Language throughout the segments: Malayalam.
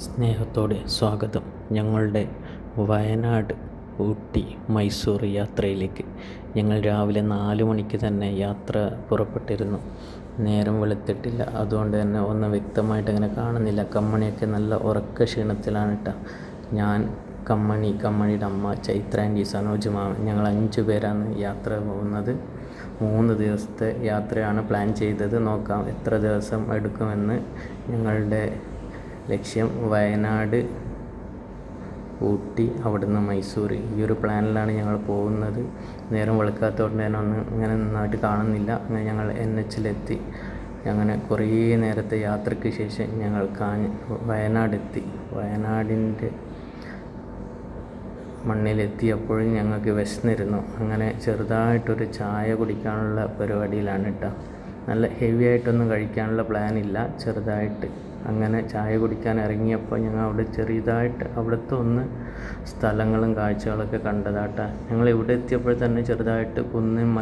സ്നേഹത്തോടെ സ്വാഗതം ഞങ്ങളുടെ വയനാട്, ഊട്ടി, മൈസൂർ യാത്രയിലേക്ക്. ഞങ്ങൾ രാവിലെ 4 മണിക്ക് തന്നെ യാത്ര പുറപ്പെട്ടിരുന്നു. നേരം വെളുത്തിട്ടില്ല, അതുകൊണ്ട് തന്നെ ഒന്നും വ്യക്തമായിട്ട് അങ്ങനെ കാണുന്നില്ല. കമ്മണിയൊക്കെ നല്ല ഉറക്ക ക്ഷീണത്തിലാണ് കേട്ടോ. ഞാൻ, കമ്മണിയുടെ അമ്മ ചൈത്ര ആൻറ്റി, സനോജ് മാമൻ, ഞങ്ങൾ 5 പേരാണ് യാത്ര പോകുന്നത്. 3 ദിവസത്തെ യാത്രയാണ് പ്ലാൻ ചെയ്തത്. നോക്കാം എത്ര ദിവസം എടുക്കുമെന്ന്. ഞങ്ങളുടെ ലക്ഷ്യം വയനാട്, ഊട്ടി, അവിടുന്ന് മൈസൂർ, ഈ ഒരു പ്ലാനിലാണ് ഞങ്ങൾ പോകുന്നത്. നേരം വെളുക്കാത്തതുകൊണ്ട് തന്നെ ഒന്നും ഇങ്ങനെ നന്നായിട്ട് കാണുന്നില്ല. അങ്ങനെ ഞങ്ങൾ NHലെത്തി. അങ്ങനെ കുറേ നേരത്തെ യാത്രയ്ക്ക് ശേഷം ഞങ്ങൾ വയനാടെത്തി. വയനാടിൻ്റെ മണ്ണിലെത്തിയപ്പോഴും ഞങ്ങൾക്ക് വിശന്നിരുന്നു. അങ്ങനെ ചെറുതായിട്ടൊരു ചായ കുടിക്കാനുള്ള പരിപാടിയിലാണ് കേട്ടോ. നല്ല ഹെവി ആയിട്ടൊന്നും കഴിക്കാനുള്ള പ്ലാനില്ല, ചെറുതായിട്ട് അങ്ങനെ ചായ കുടിക്കാൻ ഇറങ്ങിയപ്പോൾ ഞങ്ങൾ അവിടെ ചെറുതായിട്ട് അവിടുത്തെ സ്ഥലങ്ങളും കാഴ്ചകളൊക്കെ കണ്ടതാട്ടാ. ഞങ്ങൾ ഇവിടെ എത്തിയപ്പോൾ തന്നെ ചെറുതായിട്ട് കുന്നും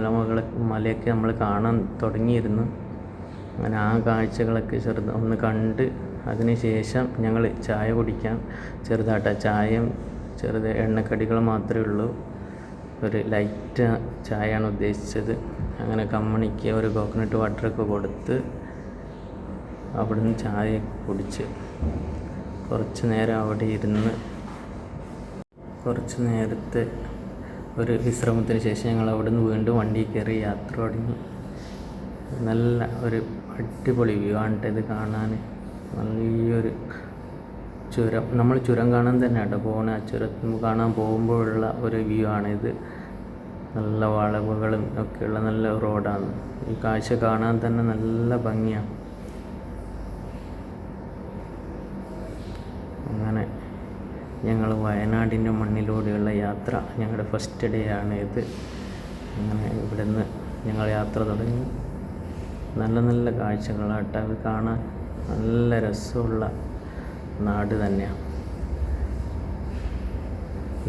മലയൊക്കെ നമ്മൾ കാണാൻ തുടങ്ങിയിരുന്നു. അങ്ങനെ ആ കാഴ്ചകളൊക്കെ ഒന്ന് കണ്ട് അതിന് ശേഷം ഞങ്ങൾ ചായ കുടിക്കാൻ ചായയും എണ്ണക്കടികൾ മാത്രമേ ഉള്ളൂ. ഒരു ലൈറ്റ് ചായയാണ് ഉദ്ദേശിച്ചത്. അങ്ങനെ കമ്മണിക്ക് ഒരു കോക്കനട്ട് വാട്ടറൊക്കെ കൊടുത്ത് അവിടുന്ന് ചായ കുടിച്ച് കുറച്ച് നേരം അവിടെ ഇരുന്ന് കുറച്ച് നേരത്തെ ഒരു വിശ്രമത്തിന് ശേഷം ഞങ്ങൾ അവിടുന്ന് വീണ്ടും വണ്ടിയിൽ കയറി യാത്ര തുടങ്ങി. നല്ല ഒരു അടിപൊളി വ്യൂ ആണ് ഇത് കാണാൻ. നല്ലൊരു ചുരം, നമ്മൾ ചുരം കാണാൻ തന്നെ കേട്ടോ പോകണ. ആ ചുരം കാണാൻ പോകുമ്പോഴുള്ള ഒരു വ്യൂ ആണിത്. നല്ല വളവുകളും ഒക്കെയുള്ള നല്ല റോഡാണ്. ഈ കാഴ്ച കാണാൻ തന്നെ നല്ല ഭംഗിയാണ്. അങ്ങനെ ഞങ്ങൾ വയനാടിൻ്റെ മണ്ണിലൂടെയുള്ള യാത്ര, ഞങ്ങളുടെ ഫസ്റ്റ് ഡേ ആണ് ഇത്. അങ്ങനെ ഇവിടുന്ന് ഞങ്ങൾ യാത്ര തുടങ്ങി. നല്ല നല്ല കാഴ്ചകളാട്ടോ അത് കാണാൻ. നല്ല രസമുള്ള നാട് തന്നെയാണ്.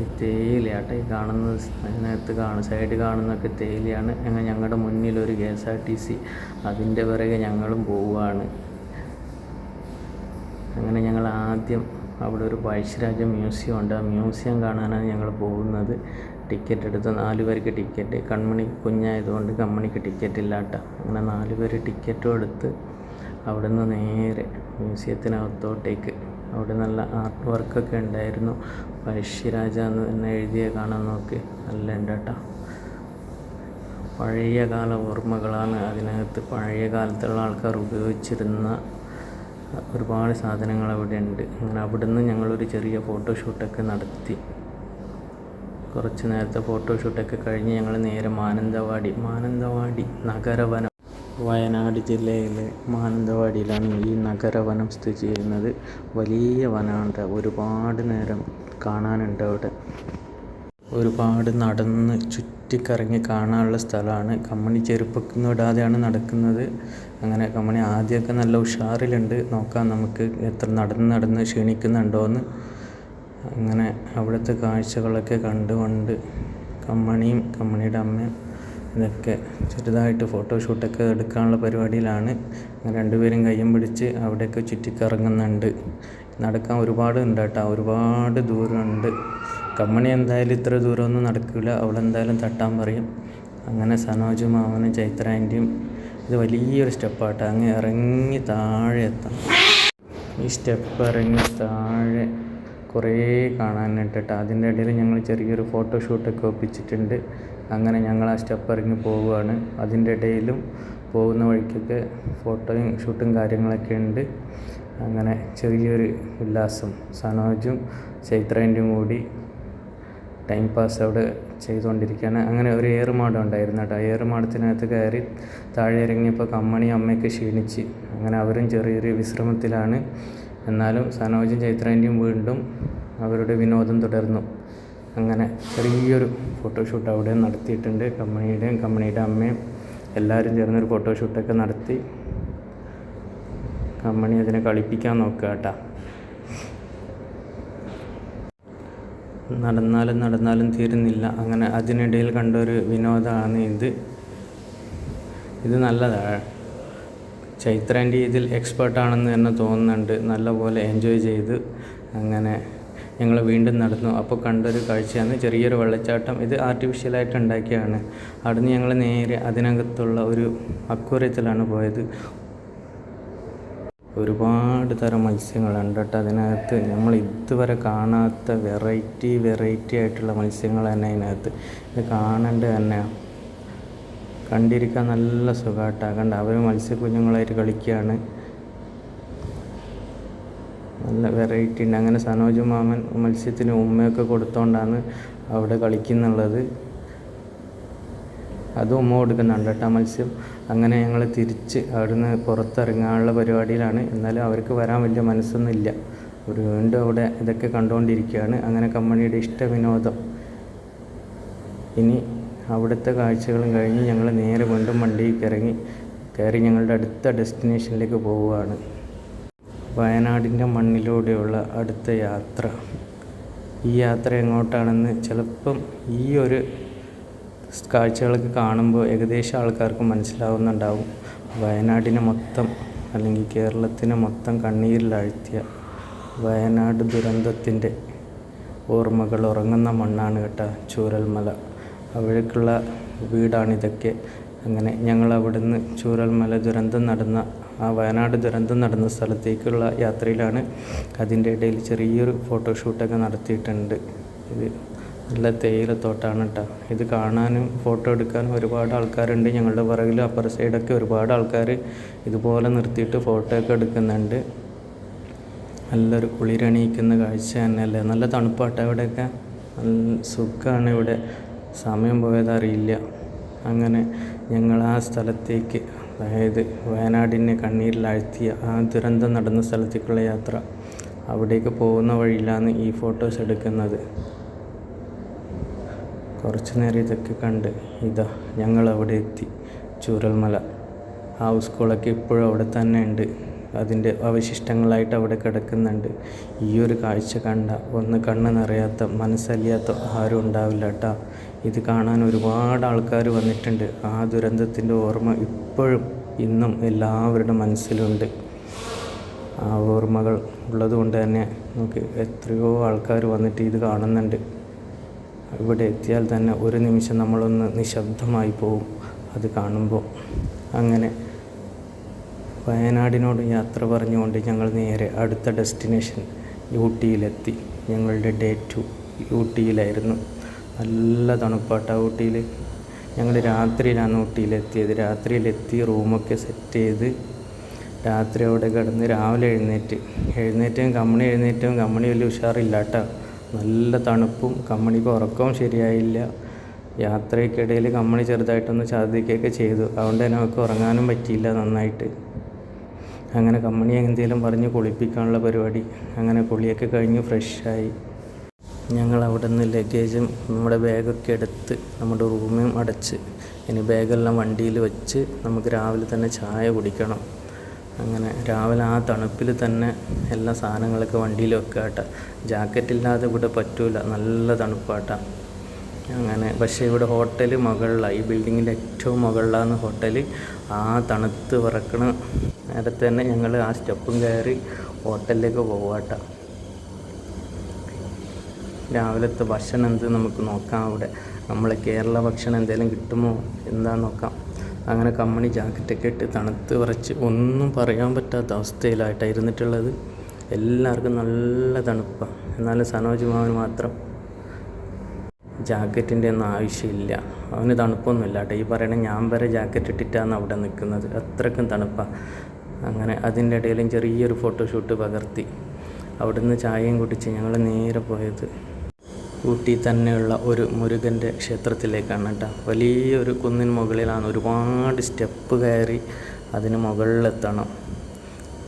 ഈ തേയിലയാട്ടോ ഈ കാണുന്നത്. അതിനകത്ത് സൈഡ് കാണുന്നതൊക്കെ തേയിലയാണ്. ഞങ്ങളുടെ മുന്നിലൊരു KSRTC, അതിൻ്റെ പിറകെ ഞങ്ങളും പോവുകയാണ്. അങ്ങനെ ഞങ്ങൾ ആദ്യം അവിടെ ഒരു പഴശ്ശിരാജ മ്യൂസിയം ഉണ്ട്. ആ മ്യൂസിയം കാണാനാണ് ഞങ്ങൾ പോകുന്നത്. ടിക്കറ്റ് എടുത്ത് 4 പേർക്ക് ടിക്കറ്റ്. കൺമണി കുഞ്ഞായതുകൊണ്ട് കമ്മണിക്ക് ടിക്കറ്റ് ഇല്ല കേട്ടോ. അങ്ങനെ 4 പേര് ടിക്കറ്റും എടുത്ത് അവിടെ നിന്ന് നേരെ മ്യൂസിയത്തിനകത്തോട്ടേക്ക്. അവിടെ നല്ല ആർട്ട് വർക്കൊക്കെ ഉണ്ടായിരുന്നു. പഴശ്ശിരാജ എന്ന് തന്നെ എഴുതിയ കാണാൻ നോക്കി, നല്ല ഉണ്ട് കേട്ടോ. പഴയകാല ഓർമ്മകളാണ് അതിനകത്ത്. പഴയ കാലത്തുള്ള ആൾക്കാർ ഉപയോഗിച്ചിരുന്ന ഒരുപാട് സാധനങ്ങൾ അവിടെ ഉണ്ട്. അങ്ങനെ അവിടുന്ന് ഞങ്ങളൊരു ചെറിയ ഫോട്ടോഷൂട്ടൊക്കെ നടത്തി. കുറച്ച് നേരത്തെ ഫോട്ടോഷൂട്ടൊക്കെ കഴിഞ്ഞ് ഞങ്ങൾ നേരെ മാനന്തവാടി നഗരവനം, വയനാട് ജില്ലയിലെ മാനന്തവാടിയിലാണ് ഈ നഗരവനം സ്ഥിതി ചെയ്യുന്നത്. വലിയ വനമുണ്ട്, ഒരുപാട് നേരം കാണാനുണ്ട് അവിടെ. ഒരുപാട് നടന്ന് ചുറ്റിക്കറങ്ങി കാണാനുള്ള സ്ഥലമാണ്. കമ്മണി ചെരുപ്പൊന്നും ഇടാതെയാണ് നടക്കുന്നത്. അങ്ങനെ കമ്മണി ആദ്യമൊക്കെ നല്ല ഉഷാറിലുണ്ട്. നോക്കാം നമുക്ക് എത്ര നടന്ന് ക്ഷീണിക്കുന്നുണ്ടോയെന്ന്. അങ്ങനെ അവിടുത്തെ കാഴ്ചകളൊക്കെ കണ്ടുകൊണ്ട് കമ്മണിയും കമ്മണിയുടെ അമ്മയും ഇതൊക്കെ ചെറുതായിട്ട് ഫോട്ടോഷൂട്ടൊക്കെ എടുക്കാനുള്ള പരിപാടിയിലാണ്. 2 പേരും കയ്യും പിടിച്ച് അവിടെയൊക്കെ ചുറ്റിക്കറങ്ങുന്നുണ്ട്. നടക്കാൻ ഒരുപാട് ഉണ്ട് കേട്ടോ, ഒരുപാട് ദൂരമുണ്ട്. കമ്മണി എന്തായാലും ഇത്ര ദൂരമൊന്നും നടക്കില്ല, അവളെന്തായാലും തട്ടാൻ പറയും. അങ്ങനെ സനോജ് മാമനും ചൈത്ര ആൻറ്റിയും, ഇത് വലിയൊരു സ്റ്റെപ്പാട്ടോ, അങ്ങ് ഇറങ്ങി താഴെ എത്താം. ഈ സ്റ്റെപ്പ് ഇറങ്ങി താഴെ കുറേ കാണാനായിട്ട് കേട്ടോ. അതിൻ്റെ ഇടയിൽ ഞങ്ങൾ ചെറിയൊരു ഫോട്ടോഷൂട്ടൊക്കെ ഒപ്പിച്ചിട്ടുണ്ട്. അങ്ങനെ ഞങ്ങൾ ആ സ്റ്റെപ്പ് ഇറങ്ങി പോവുകയാണ്. അതിൻ്റെ ഇടയിലും പോകുന്ന വഴിക്കൊക്കെ ഫോട്ടോയും ഷൂട്ടും കാര്യങ്ങളൊക്കെ ഉണ്ട്. അങ്ങനെ ചെറിയൊരു ഉല്ലാസം സനോജും ചൈത്ര ആൻറ്റിയും കൂടി ടൈം പാസ് അവിടെ ചെയ്തുകൊണ്ടിരിക്കുകയാണ്. അങ്ങനെ ഒരു ഏറുമാടം ഉണ്ടായിരുന്നു കേട്ടോ. ഏറുമാടത്തിനകത്ത് കയറി താഴെ ഇറങ്ങിയപ്പോൾ കമ്മണി അമ്മയൊക്കെ ക്ഷീണിച്ച്. അങ്ങനെ അവരും ചെറിയൊരു വിശ്രമത്തിലാണ്. എന്നാലും സനോജും ചൈത്ര ആൻറ്റിയും വീണ്ടും അവരുടെ വിനോദം തുടർന്നു. അങ്ങനെ ചെറിയൊരു ഫോട്ടോഷൂട്ട് അവിടെ നടത്തിയിട്ടുണ്ട്. കമ്മണിയുടെ അമ്മയും എല്ലാവരും ചേർന്നൊരു ഫോട്ടോഷൂട്ടൊക്കെ നടത്തി. കമ്മണി അതിനെ കളിപ്പിക്കാൻ നോക്കുക കേട്ടോ. നടന്നാലും തീരുന്നില്ല. അങ്ങനെ അതിനിടയിൽ കണ്ടൊരു വിനോദമാണ് ഇത്. നല്ലതാണ്. ചൈത്ര ആൻറ്റി ഇതിൽ എക്സ്പേർട്ടാണെന്ന് തന്നെ തോന്നുന്നുണ്ട്. നല്ലപോലെ എൻജോയ് ചെയ്ത് അങ്ങനെ ഞങ്ങൾ വീണ്ടും നടന്നു. അപ്പോൾ കണ്ടൊരു കാഴ്ചയാണ് ചെറിയൊരു വെള്ളച്ചാട്ടം. ഇത് ആർട്ടിഫിഷ്യലായിട്ട് ഉണ്ടാക്കിയാണ്. അവിടുന്ന് ഞങ്ങൾ നേരെ അതിനകത്തുള്ള ഒരു അക്വേറിയത്തിലാണ് പോയത്. ഒരുപാട് തരം മത്സ്യങ്ങളുണ്ട് കേട്ടോ അതിനകത്ത്. നമ്മൾ ഇതുവരെ കാണാത്ത വെറൈറ്റി ആയിട്ടുള്ള മത്സ്യങ്ങൾ തന്നെ അതിനകത്ത്. ഇത് കാണേണ്ടത് തന്നെയാണ്. കണ്ടിരിക്കാൻ നല്ല സുഖമായിട്ടാണ്. കണ്ട അവർ മത്സ്യക്കുഞ്ഞുങ്ങളായിട്ട് കളിക്കുകയാണ്. നല്ല വെറൈറ്റി ഉണ്ട്. അങ്ങനെ സനോജ് മാമൻ മത്സ്യത്തിന് ഉമ്മയൊക്കെ കൊടുത്തോണ്ടാണ് അവിടെ കളിക്കുന്നുള്ളത്. അതും ഉമ്മ കൊടുക്കുന്നുണ്ട് കേട്ടോ മത്സ്യം. അങ്ങനെ ഞങ്ങൾ തിരിച്ച് അവിടുന്ന് പുറത്തിറങ്ങാനുള്ള പരിപാടിയിലാണ്. എന്നാലും അവർക്ക് വരാൻ വലിയ മനസ്സൊന്നുമില്ല. അവർ വീണ്ടും അവിടെ ഇതൊക്കെ കണ്ടുകൊണ്ടിരിക്കുകയാണ്. അങ്ങനെ കമ്പനിയുടെ വിനോദം. ഇനി അവിടുത്തെ കാഴ്ചകളും കഴിഞ്ഞ് ഞങ്ങൾ നേരെ വീണ്ടും വണ്ടിയിൽ കയറി ഞങ്ങളുടെ അടുത്ത ഡെസ്റ്റിനേഷനിലേക്ക് പോവുകയാണ്. വയനാടിൻ്റെ മണ്ണിലൂടെയുള്ള അടുത്ത യാത്ര. ഈ യാത്ര എങ്ങോട്ടാണെന്ന് ചിലപ്പം ഈ ഒരു കാഴ്ചകളൊക്കെ കാണുമ്പോൾ ഏകദേശം ആൾക്കാർക്ക് മനസ്സിലാവുന്നുണ്ടാവും. വയനാടിനെ മൊത്തം അല്ലെങ്കിൽ കേരളത്തിനെ മൊത്തം കണ്ണീരിലാഴ്ത്തിയ വയനാട് ദുരന്തത്തിൻ്റെ ഓർമ്മകൾ ഉറങ്ങുന്ന മണ്ണാണ് കേട്ടോ ചൂരൽമല. അവിടേക്കുള്ള വീടാണിതൊക്കെ. അങ്ങനെ ഞങ്ങൾ അവിടുന്ന് ചൂരൽമല ദുരന്തം നടന്ന വയനാട് ദുരന്തം നടന്ന സ്ഥലത്തേക്കുള്ള യാത്രയിലാണ്. അതിൻ്റെ ഇടയിൽ ചെറിയൊരു ഫോട്ടോഷൂട്ടൊക്കെ നടത്തിയിട്ടുണ്ട്. ഇത് നല്ല തേയിലത്തോട്ടാണ് കേട്ടോ. ഇത് കാണാനും ഫോട്ടോ എടുക്കാനും ഒരുപാട് ആൾക്കാരുണ്ട്. ഞങ്ങളുടെ പുറകിൽ അപ്പർ സൈഡൊക്കെ ഒരുപാട് ആൾക്കാർ ഇതുപോലെ നിർത്തിയിട്ട് ഫോട്ടോ ഒക്കെ എടുക്കുന്നുണ്ട്. നല്ലൊരു കുളിരണിയിക്കുന്ന കാഴ്ച തന്നെയല്ലേ. നല്ല തണുപ്പാട്ടോ ഇവിടെയൊക്കെ. നല്ല സുഖമാണ് ഇവിടെ. സമയം പോയതറിയില്ല. അങ്ങനെ ഞങ്ങൾ ആ സ്ഥലത്തേക്ക്, അതായത് വയനാടിനെ കണ്ണീരിലാഴ്ത്തിയ ആ ദുരന്തം നടന്ന സ്ഥലത്തേക്കുള്ള യാത്ര. അവിടേക്ക് പോകുന്ന വഴിയിലാണ് ഈ ഫോട്ടോസ് എടുക്കുന്നത്. കുറച്ച് നേരം ഇതൊക്കെ കണ്ട് ഇതാ ഞങ്ങൾ അവിടെ എത്തി. ചൂരൽമല ഹൗസ് സ്കൂളൊക്കെ ഇപ്പോഴും അവിടെ തന്നെ ഉണ്ട്. അതിൻ്റെ അവശിഷ്ടങ്ങളായിട്ട് അവിടെ കിടക്കുന്നുണ്ട്. ഈ ഒരു കാഴ്ച കണ്ട ഒന്ന് കണ്ണ് നിറയാത്ത മനസ്സലിയാത്ത ആരും ഉണ്ടാവില്ല കേട്ടോ. ഇത് കാണാൻ ഒരുപാട് ആൾക്കാർ വന്നിട്ടുണ്ട്. ആ ദുരന്തത്തിൻ്റെ ഓർമ്മ ഇപ്പോഴും ഇന്നും എല്ലാവരുടെ മനസ്സിലുണ്ട്. ആ ഓർമ്മകൾ ഉള്ളതുകൊണ്ട് തന്നെ നമുക്ക് എത്രയോ ആൾക്കാർ വന്നിട്ട് ഇത് കാണുന്നുണ്ട്. ഇവിടെ എത്തിയാൽ തന്നെ ഒരു നിമിഷം നമ്മളൊന്ന് നിശബ്ദമായി പോകും അത് കാണുമ്പോൾ. അങ്ങനെ വയനാടിനോട് യാത്ര പറഞ്ഞുകൊണ്ട് ഞങ്ങൾ നേരെ അടുത്ത ഡെസ്റ്റിനേഷൻ ഊട്ടിയിലെത്തി. ഞങ്ങളുടെ ഡേ 2 ഊട്ടിയിലായിരുന്നു. നല്ല തണുപ്പാട്ട ഊട്ടിയിൽ. ഞങ്ങൾ രാത്രിയിലാണ് ഊട്ടിയിലെത്തിയത്. രാത്രിയിലെത്തി റൂമൊക്കെ സെറ്റ് ചെയ്ത് രാത്രി അവിടെ കിടന്ന് രാവിലെ എഴുന്നേറ്റും കമ്മണി വലിയ ഉഷാറില്ല കേട്ടോ. നല്ല തണുപ്പും കമ്മണിക്ക് ഉറക്കവും ശരിയായില്ല. യാത്രയ്ക്കിടയിൽ കമ്മണി ചെറുതായിട്ടൊന്ന് ഛർദ്ദിക്കുകയൊക്കെ ചെയ്തു. അതുകൊണ്ട് തന്നെ നമുക്ക് ഉറങ്ങാനും പറ്റിയില്ല നന്നായിട്ട്. അങ്ങനെ കമ്മണി എന്തെങ്കിലും പറഞ്ഞ് കുളിപ്പിക്കാനുള്ള പരിപാടി. അങ്ങനെ കുളിയൊക്കെ കഴിഞ്ഞ് ഫ്രഷായി ഞങ്ങൾ അവിടെ നിന്ന് ലഗേജും നമ്മുടെ ബാഗൊക്കെ എടുത്ത് നമ്മുടെ റൂമും അടച്ച് ഇനി ബാഗെല്ലാം വണ്ടിയിൽ വെച്ച് നമുക്ക് രാവിലെ തന്നെ ചായ കുടിക്കണം. അങ്ങനെ രാവിലെ ആ തണുപ്പിൽ തന്നെ എല്ലാ സാധനങ്ങളൊക്കെ വണ്ടിയിൽ വെക്കുക കേട്ടോ. ജാക്കറ്റില്ലാതെ ഇവിടെ പറ്റൂല, നല്ല തണുപ്പാട്ടാണ്. അങ്ങനെ പക്ഷേ ഇവിടെ ഹോട്ടൽ മുകളിലാണ്, ഈ ബിൽഡിങ്ങിൻ്റെ ഏറ്റവും മുകളിലാണ് ഹോട്ടൽ. ആ തണുത്ത് വിറക്കണ നേരത്തെ തന്നെ ഞങ്ങൾ ആ സ്റ്റെപ്പും കയറി ഹോട്ടലിലേക്ക് പോവാട്ടോ. രാവിലത്തെ ഭക്ഷണം എന്ത് നമുക്ക് നോക്കാം. അവിടെ നമ്മളെ കേരള ഭക്ഷണം എന്തെങ്കിലും കിട്ടുമോ എന്താണെന്ന് നോക്കാം. അങ്ങനെ കമ്മണി ജാക്കറ്റൊക്കെ ഇട്ട് തണുത്ത് വിറച്ച് ഒന്നും പറയാൻ പറ്റാത്ത അവസ്ഥയിലായിട്ടാണ് ഇരുന്നിട്ടുള്ളത്. എല്ലാവർക്കും നല്ല തണുപ്പാണ്. എന്നാലും സനോജ് മാവന് മാത്രം ജാക്കറ്റിൻ്റെ ഒന്നും ആവശ്യമില്ല. അവന് തണുപ്പൊന്നുമില്ല കേട്ടോ. ഈ പറയണ ഞാൻ വരെ ജാക്കറ്റ് ഇട്ടിട്ടാണ് അവിടെ നിൽക്കുന്നത്, അത്രയ്ക്കും തണുപ്പാണ്. അങ്ങനെ അതിൻ്റെ ഇടയിലും ചെറിയൊരു ഫോട്ടോഷൂട്ട് പകർത്തി അവിടുന്ന് ചായയും കുടിച്ച് ഞങ്ങൾ നേരെ പോയത് ഊട്ടി തന്നെയുള്ള ഒരു മുരുകൻ്റെ ക്ഷേത്രത്തിലേക്കാണ് കേട്ടോ. വലിയൊരു കുന്നിന് മുകളിലാണ്, ഒരുപാട് സ്റ്റെപ്പ് കയറി അതിന് മുകളിലെത്തണം.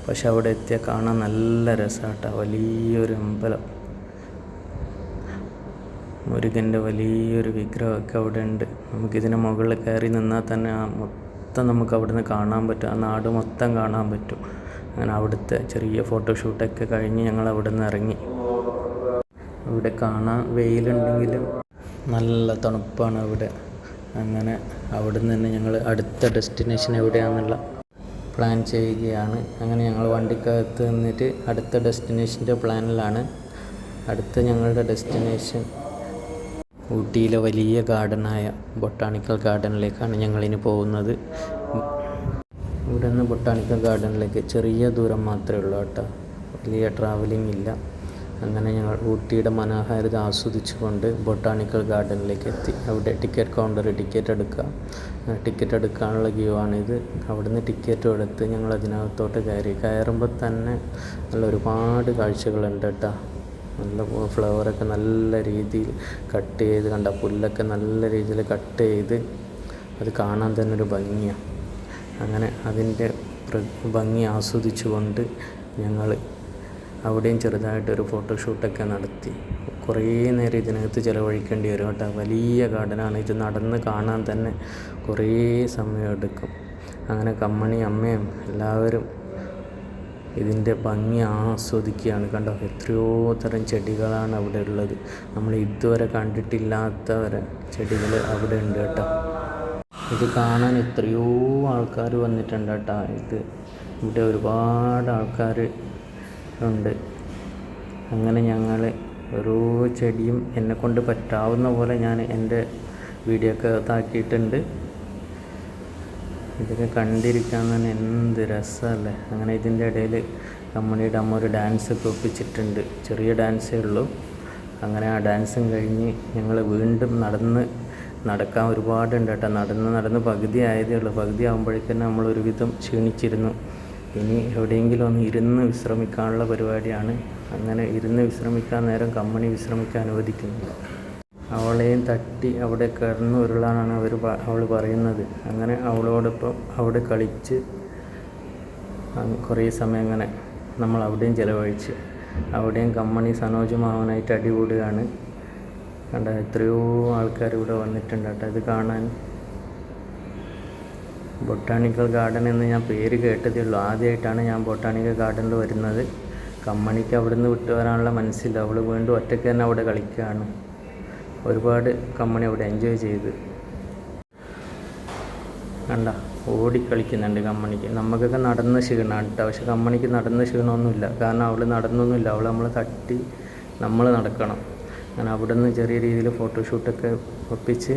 പക്ഷെ അവിടെ എത്തിയാൽ കാണാൻ നല്ല രസമാട്ടോ. വലിയൊരു അമ്പലം, മുരുകൻ്റെ വലിയൊരു വിഗ്രഹമൊക്കെ അവിടെ ഉണ്ട്. നമുക്കിതിന് മുകളിൽ കയറി നിന്നാൽ തന്നെ ആ മൊത്തം നമുക്ക് അവിടുന്ന് കാണാൻ പറ്റും, ആ നാട് മൊത്തം കാണാൻ പറ്റും. അങ്ങനെ അവിടുത്തെ ചെറിയ ഫോട്ടോഷൂട്ടൊക്കെ കഴിഞ്ഞ് ഞങ്ങൾ അവിടെ നിന്ന് ഇറങ്ങി. ഇവിടെ കാണാൻ വെയിലുണ്ടെങ്കിലും നല്ല തണുപ്പാണ് അവിടെ. അങ്ങനെ അവിടെ നിന്ന് തന്നെ ഞങ്ങൾ അടുത്ത ഡെസ്റ്റിനേഷൻ എവിടെയാണെന്നുള്ള പ്ലാൻ ചെയ്യുകയാണ്. അങ്ങനെ ഞങ്ങൾ വണ്ടിക്കകത്ത് നിന്നിട്ട് അടുത്ത ഡെസ്റ്റിനേഷൻ്റെ പ്ലാനിലാണ്. അടുത്ത ഞങ്ങളുടെ ഡെസ്റ്റിനേഷൻ ഊട്ടിയിലെ വലിയ ഗാർഡനായ ബൊട്ടാണിക്കൽ ഗാർഡനിലേക്കാണ് ഞങ്ങളിനി പോകുന്നത്. ഇവിടെ നിന്ന് ബൊട്ടാണിക്കൽ ഗാർഡനിലേക്ക് ചെറിയ ദൂരം മാത്രമേ ഉള്ളൂ കേട്ടോ, വലിയ ട്രാവലിംഗ് ഇല്ല. അങ്ങനെ ഞങ്ങൾ ഊട്ടിയുടെ മനോഹാരിത ആസ്വദിച്ചുകൊണ്ട് ബൊട്ടാണിക്കൽ ഗാർഡനിലേക്ക് എത്തി. അവിടെ ടിക്കറ്റ് കൗണ്ടറിൽ ടിക്കറ്റ് എടുക്കാനുള്ള ക്യൂ ആണിത്. അവിടുന്ന് ടിക്കറ്റും എടുത്ത് ഞങ്ങൾ അതിനകത്തോട്ട് കയറുമ്പോൾ തന്നെ നല്ല ഒരുപാട് കാഴ്ചകളുണ്ട് കേട്ടോ. നല്ല ഫ്ലവറൊക്കെ നല്ല രീതിയിൽ കട്ട് ചെയ്ത് കണ്ട, പുല്ലൊക്കെ നല്ല രീതിയിൽ കട്ട് ചെയ്ത് അത് കാണാൻ തന്നെ ഒരു ഭംഗിയാണ്. അങ്ങനെ അതിൻ്റെ ഭംഗി ആസ്വദിച്ചുകൊണ്ട് ഞങ്ങൾ അവിടെയും ചെറുതായിട്ടൊരു ഫോട്ടോഷൂട്ടൊക്കെ നടത്തി. കുറേ നേരം ഇതിനകത്ത് ചിലവഴിക്കേണ്ടി വരും കേട്ടോ. വലിയ ഗാർഡനാണ്. ഇത് നടന്ന് കാണാൻ തന്നെ കുറേ സമയം എടുക്കും. അങ്ങനെ കമ്മണി അമ്മയും എല്ലാവരും ഇതിൻ്റെ ഭംഗി ആസ്വദിക്കുകയാണ്. കണ്ടോ, എത്രയോ തരം ചെടികളാണ് അവിടെ ഉള്ളത്. നമ്മൾ ഇതുവരെ കണ്ടിട്ടില്ലാത്ത ചെടികൾ അവിടെ ഉണ്ട് കേട്ടോ. ഇത് കാണാൻ എത്രയോ ആൾക്കാർ വന്നിട്ടുണ്ട് കേട്ടോ. ഇവിടെ ഒരുപാട് ആൾക്കാർ ഉണ്ട്. അങ്ങനെ ഞങ്ങൾ ഓരോ ചെടിയും എന്നെക്കൊണ്ട് പറ്റാവുന്ന പോലെ ഞാൻ എൻ്റെ വീഡിയോ ഒക്കെ അകത്താക്കിയിട്ടുണ്ട്. ഇതൊക്കെ കണ്ടിരിക്കാൻ തന്നെ എന്ത് രസമല്ലേ. അങ്ങനെ ഇതിൻ്റെ ഇടയിൽ കമ്മണിയുടെ അമ്മ ഒരു ഡാൻസൊക്കെ ഒപ്പിച്ചിട്ടുണ്ട്. ചെറിയ ഡാൻസേ ഉള്ളൂ. അങ്ങനെ ആ ഡാൻസും കഴിഞ്ഞ് ഞങ്ങൾ വീണ്ടും നടക്കാൻ ഒരുപാടുണ്ട് കേട്ടോ. നടന്ന് പകുതി ആയതേ ഉള്ളൂ. പകുതി ആകുമ്പോഴേക്കും നമ്മൾ ഒരുവിധം ക്ഷീണിച്ചിരുന്നു. ഇനി എവിടെയെങ്കിലും ഒന്ന് ഇരുന്ന് വിശ്രമിക്കാനുള്ള പരിപാടിയാണ്. അങ്ങനെ ഇരുന്ന് വിശ്രമിക്കാൻ നേരം കമ്മണി വിശ്രമിക്കാൻ അനുവദിക്കുന്നില്ല. അവളെയും തട്ടി അവിടെ കിടന്ന് ഉരുളാനാണ് അവൾ പറയുന്നത്. അങ്ങനെ അവളോടൊപ്പം അവിടെ കളിച്ച് കുറേ സമയം അങ്ങനെ നമ്മൾ അവിടെയും ചിലവഴിച്ച്. അവിടെയും കമ്മണി സനോജ് മാവനായിട്ട് അടികൂടുകയാണ്. കണ്ട, എത്രയോ ആൾക്കാർ ഇവിടെ വന്നിട്ടുണ്ട് കേട്ടോ ഇത് കാണാൻ. ബൊട്ടാണിക്കൽ ഗാർഡൻ എന്ന് ഞാൻ പേര് കേട്ടതേ ഉള്ളൂ. ആദ്യമായിട്ടാണ് ഞാൻ ബൊട്ടാണിക്കൽ ഗാർഡനിൽ വരുന്നത്. കമ്മണിക്ക് അവിടുന്ന് വിട്ടു വരാനുള്ള മനസ്സില്ല. അവൾ വീണ്ടും ഒറ്റയ്ക്ക് തന്നെ അവിടെ കളിക്കുകയാണ്. ഒരുപാട് കമ്മണി അവിടെ എൻജോയ് ചെയ്ത്. കണ്ട, ഓടിക്കളിക്കുന്നുണ്ട് കമ്മണിക്ക്. നമുക്കൊക്കെ നടന്ന ക്ഷീണമാണ് കേട്ടോ. പക്ഷെ കമ്മണിക്ക് നടന്ന ക്ഷീണമൊന്നുമില്ല. കാരണം അവൾ നടന്നൊന്നുമില്ല. അവൾ നമ്മളെ തട്ടി നമ്മൾ നടക്കണം. അങ്ങനെ അവിടെ നിന്ന് ചെറിയ രീതിയിൽ ഫോട്ടോഷൂട്ടൊക്കെ ഒപ്പിച്ച്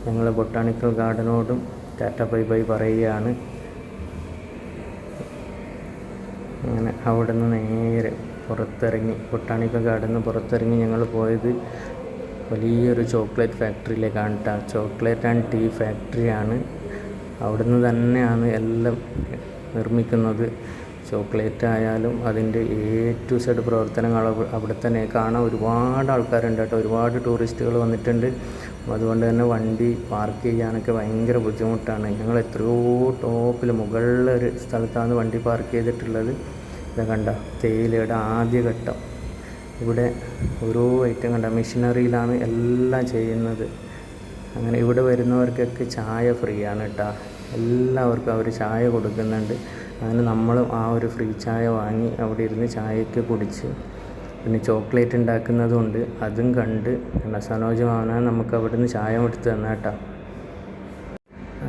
ഞങ്ങൾ ബൊട്ടാണിക്കൽ ഗാർഡനോടും ടാറ്റ ബൈ ബൈ പറയുകയാണ്. അങ്ങനെ അവിടെ നിന്ന് നേരെ പുറത്തിറങ്ങി, ബൊട്ടാണിക്കൽ ഗാർഡനിൽ നിന്ന് പുറത്തിറങ്ങി ഞങ്ങൾ പോയത് വലിയൊരു ചോക്ലേറ്റ് ഫാക്ടറിയിലേക്കാണ് കേട്ടോ. ചോക്ലേറ്റ് ആൻഡ് ടീ ഫാക്ടറിയാണ്. അവിടുന്ന് തന്നെയാണ് എല്ലാം നിർമ്മിക്കുന്നത്. ചോക്ലേറ്റ് ആയാലും അതിൻ്റെ A to Z പ്രവർത്തനങ്ങൾ അവിടെ തന്നെ കാണാൻ ഒരുപാട് ആൾക്കാരുണ്ട് കേട്ടോ. ഒരുപാട് ടൂറിസ്റ്റുകൾ വന്നിട്ടുണ്ട്. അതുകൊണ്ട് തന്നെ വണ്ടി പാർക്ക് ചെയ്യാനൊക്കെ ഭയങ്കര ബുദ്ധിമുട്ടാണ്. ഞങ്ങൾ എത്രയോ മുകളിലൊരു സ്ഥലത്താണ് വണ്ടി പാർക്ക് ചെയ്തിട്ടുള്ളത്. ഇത് കണ്ട, തേയിലയുടെ ആദ്യഘട്ടം. ഇവിടെ ഓരോ ഐറ്റം കണ്ട, മെഷീനറിയിലാണ് എല്ലാം ചെയ്യുന്നത്. അങ്ങനെ ഇവിടെ വരുന്നവർക്കൊക്കെ ചായ ഫ്രീ ആണ് കേട്ടോ. എല്ലാവർക്കും അവർ ചായ കൊടുക്കുന്നുണ്ട്. അങ്ങനെ നമ്മളും ആ ഒരു ഫ്രീ ചായ വാങ്ങി അവിടെ ഇരുന്ന് ചായയൊക്കെ കുടിച്ച്, പിന്നെ ചോക്ലേറ്റ് ഉണ്ടാക്കുന്നതുകൊണ്ട് അതും കണ്ട് സനോജ് മാവനാണ് നമുക്ക് അവിടെ നിന്ന് ചായ എടുത്ത് തന്ന കേട്ടോ.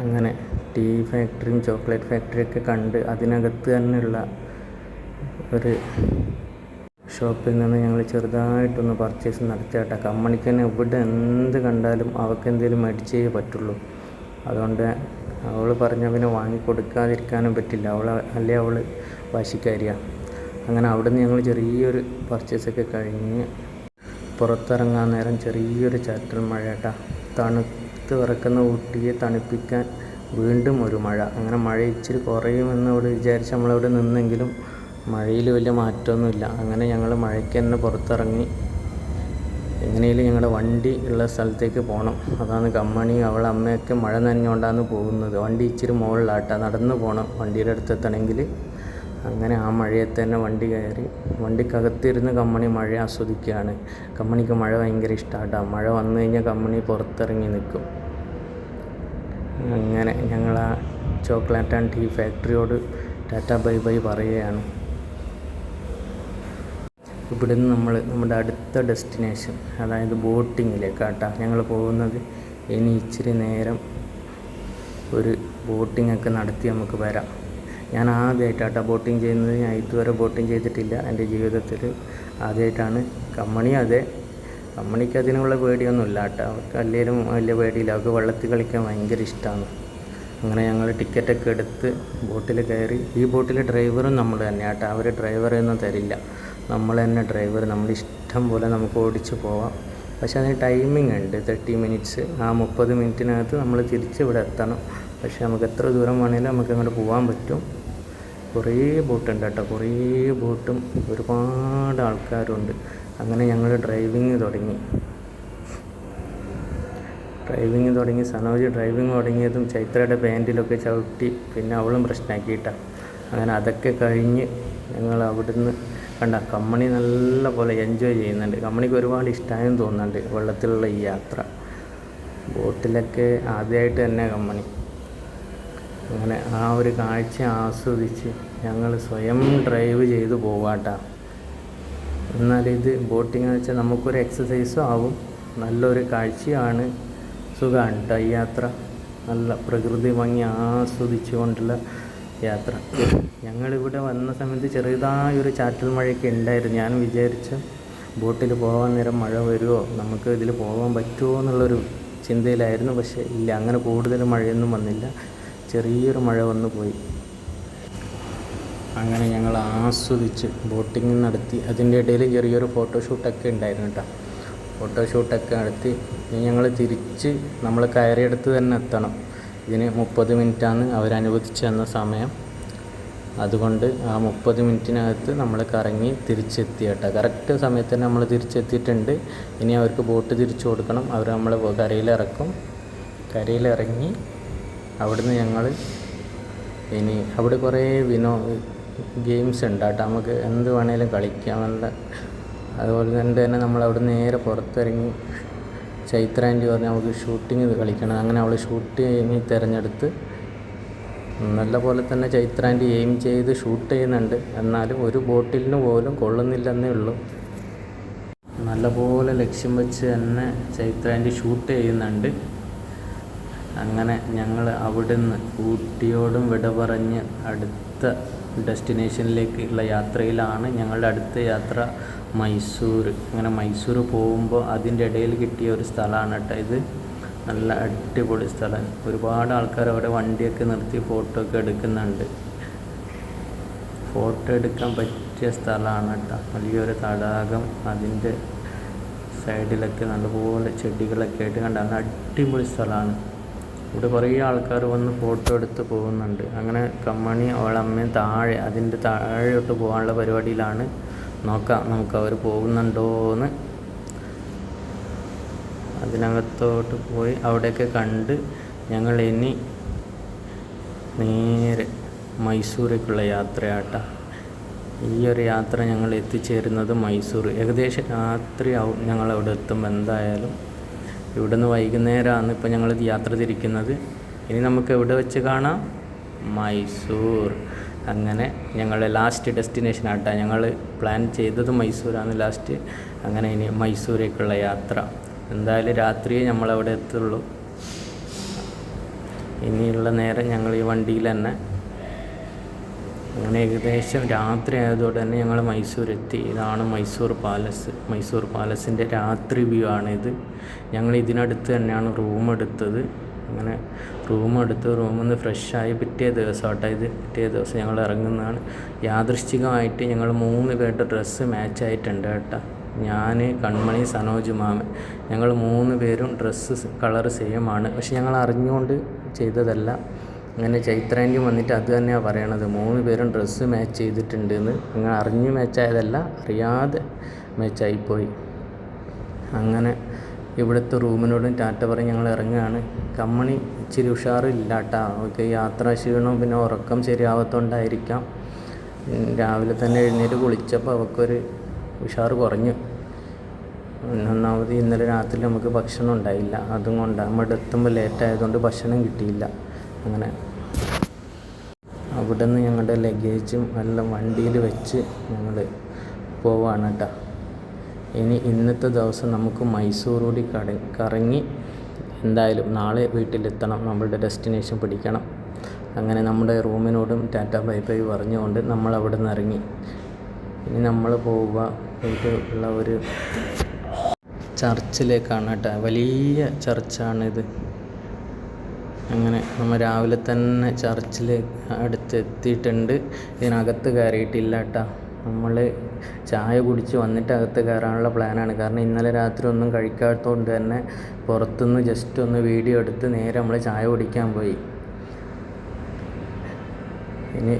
അങ്ങനെ ടീ ഫാക്ടറിയും ചോക്ലേറ്റ് ഫാക്ടറിയൊക്കെ കണ്ട് അതിനകത്ത് തന്നെയുള്ള ഒരു ഷോപ്പിൽ നിന്ന് ഞങ്ങൾ ചെറുതായിട്ടൊന്ന് പർച്ചേസ് നടത്തി കേട്ടോ. കമ്മണിക്ക് തന്നെ ഇവിടെ എന്ത് കണ്ടാലും അവൾക്ക് എന്തെങ്കിലും മേടിച്ചേ പറ്റുള്ളൂ. അതുകൊണ്ട് അവൾ പറഞ്ഞ പിന്നെ വാങ്ങിക്കൊടുക്കാതിരിക്കാനും പറ്റില്ല. അവൾ വാശിക്കാരിയാണ്. അങ്ങനെ അവിടെ നിന്ന് ഞങ്ങൾ ചെറിയൊരു പർച്ചേസൊക്കെ കഴിഞ്ഞ് പുറത്തിറങ്ങാൻ നേരം ചെറിയൊരു ചാറ്റൽ മഴ കേട്ടോ. തണുത്ത് വിറക്കുന്ന ഊട്ടിയെ തണുപ്പിക്കാൻ വീണ്ടും ഒരു മഴ. അങ്ങനെ മഴ ഇച്ചിരി കുറയുമെന്ന് അവിടെ വിചാരിച്ച് നമ്മളവിടെ നിന്നെങ്കിലും മഴയിൽ വലിയ മാറ്റമൊന്നുമില്ല. അങ്ങനെ ഞങ്ങൾ മഴയ്ക്ക് തന്നെ പുറത്തിറങ്ങി എങ്ങനെയും ഞങ്ങളുടെ വണ്ടി ഉള്ള സ്ഥലത്തേക്ക് പോകണം. അതാണ് കമ്മണി അവളെ അമ്മയൊക്കെ മഴ നനഞ്ഞുകൊണ്ടാണ് പോകുന്നത്. വണ്ടി ഇച്ചിരി മുകളിലാട്ടാ, നടന്ന് പോകണം വണ്ടിയുടെ അടുത്തെത്തണമെങ്കിൽ. അങ്ങനെ ആ മഴയത്ത് തന്നെ വണ്ടി കയറി വണ്ടിക്കകത്തിരുന്ന് കമ്മണി മഴ ആസ്വദിക്കുകയാണ്. കമ്മണിക്ക് മഴ ഭയങ്കര ഇഷ്ടമാട്ടോ. മഴ വന്നു കഴിഞ്ഞാൽ കമ്മണി പുറത്തിറങ്ങി നിൽക്കും. അങ്ങനെ ഞങ്ങൾ ആ ചോക്ലേറ്റ് ആൻഡ് ടീ ഫാക്ടറിയോട് ടാറ്റ ബൈ ബൈ പറയുകയാണ്. ഇവിടെ നിന്ന് നമ്മുടെ അടുത്ത ഡെസ്റ്റിനേഷൻ, അതായത് ബോട്ടിങ്ങിലേക്കാട്ടോ ഞങ്ങൾ പോകുന്നത്. ഇനി ഇച്ചിരി നേരം ഒരു ബോട്ടിങ്ങൊക്കെ നടത്തി നമുക്ക് വരാം. ഞാൻ ആദ്യമായിട്ടാട്ടോ ബോട്ടിങ് ചെയ്യുന്നത്. ഞാൻ ഇതുവരെ ബോട്ടിങ് ചെയ്തിട്ടില്ല എൻ്റെ ജീവിതത്തിൽ, ആദ്യമായിട്ടാണ്. കമ്മണി അതെ, കമ്മണിക്ക് അതിനുള്ള പേടിയൊന്നുമില്ല കേട്ടോ. അവർക്ക് അല്ലെങ്കിലും വലിയ പേടിയില്ല, അവർക്ക് വെള്ളത്തിൽ കളിക്കാൻ ഭയങ്കര ഇഷ്ടമാണ്. അങ്ങനെ ഞങ്ങൾ ടിക്കറ്റൊക്കെ എടുത്ത് ബോട്ടിൽ കയറി. ഈ ബോട്ടിൽ ഡ്രൈവറും നമ്മൾ തന്നെ കേട്ടോ, അവർ ഡ്രൈവറൊന്നും തരില്ല, നമ്മൾ തന്നെ ഡ്രൈവർ. നമ്മൾ ഇഷ്ടം പോലെ നമുക്ക് ഓടിച്ച് പോവാം. പക്ഷേ അതിന് ടൈമിംഗ് ഉണ്ട്, 30 മിനിറ്റ്സ്. ആ 30 മിനിറ്റിനകത്ത് നമ്മൾ തിരിച്ച് ഇവിടെ എത്തണം. പക്ഷേ നമുക്ക് എത്ര ദൂരം വേണമെങ്കിലും നമുക്ക് അങ്ങോട്ട് പോകാൻ പറ്റും. കുറേ ബോട്ടുണ്ട് കേട്ടോ, കുറേ ബോട്ടും ഒരുപാട് ആൾക്കാരുണ്ട്. അങ്ങനെ ഞങ്ങൾ ഡ്രൈവിങ് തുടങ്ങി. സനോജ് ഡ്രൈവിങ് തുടങ്ങിയതും ചൈത്രയുടെ പാൻറ്റിലൊക്കെ ചവിട്ടി, പിന്നെ അവളും പ്രശ്നമാക്കിയിട്ടാണ്. അങ്ങനെ അതൊക്കെ കഴിഞ്ഞ് ഞങ്ങൾ അവിടുന്ന് കണ്ട കമ്മണി നല്ല പോലെ എൻജോയ് ചെയ്യുന്നുണ്ട്. കമ്മണിക്ക് ഒരുപാട് ഇഷ്ടമായെന്ന് തോന്നുന്നുണ്ട് വെള്ളത്തിലുള്ള ഈ യാത്ര. ബോട്ടിലൊക്കെ ആദ്യമായിട്ട് തന്നെ കമ്മണി. അങ്ങനെ ആ ഒരു കാഴ്ച ആസ്വദിച്ച് ഞങ്ങൾ സ്വയം ഡ്രൈവ് ചെയ്ത് പോവാട്ടോ. എന്നാലിത് ബോട്ടിംഗ് എന്ന് വെച്ചാൽ നമുക്കൊരു എക്സസൈസും ആവും, നല്ലൊരു കാഴ്ചയാണ്, സുഖമാണ് കേട്ടോ ഈ യാത്ര. നല്ല പ്രകൃതി ഭംഗി ആസ്വദിച്ചു കൊണ്ടുള്ള യാത്ര. ഞങ്ങളിവിടെ വന്ന സമയത്ത് ചെറുതായൊരു ചാറ്റൽ മഴയൊക്കെ ഉണ്ടായിരുന്നു. ഞാൻ വിചാരിച്ചു ബോട്ടിൽ പോകാൻ നേരം മഴ വരുമോ, നമുക്ക് ഇതിൽ പോകാൻ പറ്റുമോ എന്നുള്ളൊരു ചിന്തയിലായിരുന്നു. പക്ഷേ ഇല്ല, അങ്ങനെ കൂടുതൽ മഴയൊന്നും വന്നില്ല, ചെറിയൊരു മഴ വന്നു പോയി. അങ്ങനെ ഞങ്ങൾ ആസ്വദിച്ച് ബോട്ടിങ് നടത്തി. അതിൻ്റെ ഇടയിൽ ചെറിയൊരു ഫോട്ടോഷൂട്ടൊക്കെ ഉണ്ടായിരുന്നു കേട്ടോ. ഫോട്ടോഷൂട്ടൊക്കെ നടത്തി ഞങ്ങൾ തിരിച്ച് നമ്മൾ കയറിയെടുത്ത് തന്നെ എത്തണം. ഇതിന് 30 മിനിറ്റാണ് അവരനുവദിച്ച് തന്ന സമയം. അതുകൊണ്ട് ആ 30 മിനിറ്റിനകത്ത് നമ്മൾ കറങ്ങി തിരിച്ചെത്തി കേട്ടോ. കറക്റ്റ് സമയത്ത് തന്നെ നമ്മൾ തിരിച്ചെത്തിയിട്ടുണ്ട്. ഇനി അവർക്ക് ബോട്ട് തിരിച്ചു കൊടുക്കണം. അവർ നമ്മളെ കരയിലിറങ്ങി അവിടുന്ന് ഞങ്ങൾ ഇനി അവിടെ കുറേ ഗെയിംസ് ഉണ്ട് കേട്ടോ, നമുക്ക് എന്ത് വേണേലും കളിക്കാമെന്ന. അതുപോലെ തന്നെ നമ്മൾ അവിടെ നേരെ പുറത്തിറങ്ങി. ചൈത്ര ആൻറ്റി പറഞ്ഞ് നമുക്ക് ഷൂട്ടിങ് കളിക്കണം. അങ്ങനെ അവൾ ഷൂട്ടിങ് തിരഞ്ഞെടുത്ത് നല്ല പോലെ തന്നെ ചൈത്ര ആൻറ്റി എയിം ചെയ്ത് ഷൂട്ട് ചെയ്യുന്നുണ്ട്. എന്നാലും ഒരു ബോട്ടിലിന് പോലും കൊള്ളുന്നില്ലെന്നേ ഉള്ളൂ. നല്ലപോലെ ലക്ഷ്യം വെച്ച് തന്നെ ചൈത്ര ആൻറ്റി ഷൂട്ട് ചെയ്യുന്നുണ്ട്. അങ്ങനെ ഞങ്ങൾ അവിടുന്ന് ഊട്ടിയോടും വിട പറഞ്ഞ് അടുത്ത ഡെസ്റ്റിനേഷനിലേക്കുള്ള യാത്രയിലാണ്. ഞങ്ങളുടെ അടുത്ത യാത്ര മൈസൂർ. അങ്ങനെ മൈസൂർ പോകുമ്പോൾ അതിൻ്റെ ഇടയിൽ കിട്ടിയ ഒരു സ്ഥലമാണ് കേട്ടോ ഇത്. നല്ല അടിപൊളി സ്ഥലം. ഒരുപാട് ആൾക്കാർ അവിടെ വണ്ടിയൊക്കെ നിർത്തി ഫോട്ടോ ഒക്കെ എടുക്കുന്നുണ്ട്. ഫോട്ടോ എടുക്കാൻ പറ്റിയ സ്ഥലമാണ് കേട്ടോ. വലിയൊരു തടാകം, അതിൻ്റെ സൈഡിലൊക്കെ നല്ലപോലെ ചെടികളൊക്കെ ആയിട്ട് കണ്ട നല്ല അടിപൊളി സ്ഥലമാണ്. ഇവിടെ കുറേ ആൾക്കാർ വന്ന് ഫോട്ടോ എടുത്ത് പോകുന്നുണ്ട്. അങ്ങനെ കമ്മണി അവളമ്മയും അതിൻ്റെ താഴോട്ട് പോകാനുള്ള പരിപാടിയിലാണ്. നോക്കാം നമുക്ക് അവർ പോകുന്നുണ്ടോയെന്ന്. അതിനകത്തോട്ട് പോയി അവിടെയൊക്കെ കണ്ട് ഞങ്ങൾ ഇനി നേരെ മൈസൂരേക്കുള്ള യാത്രയാട്ടോ. ഈ ഒരു യാത്ര ഞങ്ങൾ എത്തിച്ചേരുന്നത് മൈസൂർ. ഏകദേശം രാത്രിയാവും ഞങ്ങളവിടെ എത്തുമ്പോൾ. എന്തായാലും ഇവിടുന്ന് വൈകുന്നേരമാണ് ഇപ്പോൾ ഞങ്ങൾ യാത്ര തിരിക്കുന്നത്. ഇനി നമുക്ക് എവിടെ വെച്ച് കാണാം? മൈസൂർ. അങ്ങനെ ഞങ്ങളുടെ ലാസ്റ്റ് ഡെസ്റ്റിനേഷൻ ആട്ടോ. ഞങ്ങൾ പ്ലാൻ ചെയ്തത് മൈസൂരാണ് ലാസ്റ്റ്. അങ്ങനെ ഇനി മൈസൂരേക്കുള്ള യാത്ര. എന്തായാലും രാത്രിയേ നമ്മളവിടെ എത്തുള്ളൂ. ഇനിയുള്ള നേരം ഞങ്ങൾ ഈ വണ്ടിയിൽ തന്നെ. അങ്ങനെ ഏകദേശം രാത്രി ആയതോടെ തന്നെ ഞങ്ങൾ മൈസൂർ എത്തി. ഇതാണ് മൈസൂർ പാലസ്. മൈസൂർ പാലസിൻ്റെ രാത്രി വ്യൂ ആണിത്. ഞങ്ങൾ ഇതിനടുത്ത് തന്നെയാണ് റൂം എടുത്തത്. അങ്ങനെ റൂമിൽ നിന്ന് ഫ്രഷായി പിറ്റേ ദിവസം കേട്ടോ ഇത്. പിറ്റേ ദിവസം ഞങ്ങൾ ഇറങ്ങുന്നതാണ്. യാദൃശ്ചികമായിട്ട് ഞങ്ങൾ 3 പേരുടെ ഡ്രസ്സ് മാച്ചായിട്ടുണ്ട് കേട്ടോ. ഞാൻ, കൺമണി, സനോജ് മാമൻ, ഞങ്ങൾ 3 പേരും ഡ്രസ്സ് കളർ സെയിം ആണ്. പക്ഷെ ഞങ്ങൾ അറിഞ്ഞുകൊണ്ട് ചെയ്തതല്ല. അങ്ങനെ ചൈത്ര ആൻറ്റി വന്നിട്ട് അത് തന്നെയാണ് പറയണത്, 3 പേരും ഡ്രസ്സ് മാച്ച് ചെയ്തിട്ടുണ്ടെന്ന്. ഞങ്ങൾ അറിഞ്ഞ് മാച്ചായതല്ല, അറിയാതെ മാച്ചായിപ്പോയി. അങ്ങനെ ഇവിടുത്തെ റൂമിനോടും ടാറ്റ പറഞ്ഞ് ഞങ്ങൾ ഇറങ്ങുകയാണ്. കമ്മണി ഇച്ചിരി ഉഷാറില്ല കേട്ടോ. അവൾക്ക് യാത്രാ ക്ഷീണവും പിന്നെ ഉറക്കം ശരിയാവാത്തതുകൊണ്ടായിരിക്കാം. രാവിലെ തന്നെ എഴുന്നേറ്റ് കുളിച്ചപ്പോൾ അവൾക്കൊരു ഉഷാറ് കുറഞ്ഞു. ഒന്നാമത് ഇന്നലെ രാത്രി നമുക്ക് ഭക്ഷണം ഉണ്ടായില്ല, അതും കൊണ്ടാണ്. നമ്മുടെ എത്തുമ്പോൾ ലേറ്റായതുകൊണ്ട് ഭക്ഷണം കിട്ടിയില്ല. അങ്ങനെ അവിടെ നിന്ന് ഞങ്ങളുടെ ലഗേജും എല്ലാം വണ്ടിയിൽ വെച്ച് ഞങ്ങൾ പോവാണ് കേട്ടോ. ഇനി ഇന്നത്തെ ദിവസം നമുക്ക് മൈസൂർ കൂടി കറങ്ങി എന്തായാലും നാളെ വീട്ടിലെത്തണം, നമ്മളുടെ ഡെസ്റ്റിനേഷൻ പിടിക്കണം. അങ്ങനെ നമ്മുടെ റൂമിനോടും ടാറ്റ ബൈ ബൈ പറഞ്ഞുകൊണ്ട് നമ്മൾ അവിടെ നിന്ന് ഇറങ്ങി. ഇനി നമ്മൾ പോവുക ഉള്ള ഒരു ചർച്ചിലേക്കാണ് കേട്ടോ. വലിയ ചർച്ചാണിത്. അങ്ങനെ നമ്മൾ രാവിലെ തന്നെ ചർച്ചിൽ അടുത്തെത്തിയിട്ടുണ്ട്. ഇതിനകത്ത് കയറിയിട്ടില്ല കേട്ടോ. നമ്മൾ ചായ കുടിച്ച് വന്നിട്ട് അകത്ത് കയറാനുള്ള പ്ലാനാണ്. കാരണം ഇന്നലെ രാത്രി ഒന്നും കഴിക്കാത്തതുകൊണ്ട് തന്നെ പുറത്തുനിന്ന് ജസ്റ്റ് ഒന്ന് വീഡിയോ എടുത്ത് നേരെ നമ്മൾ ചായ കുടിക്കാൻ പോയി. ഇനി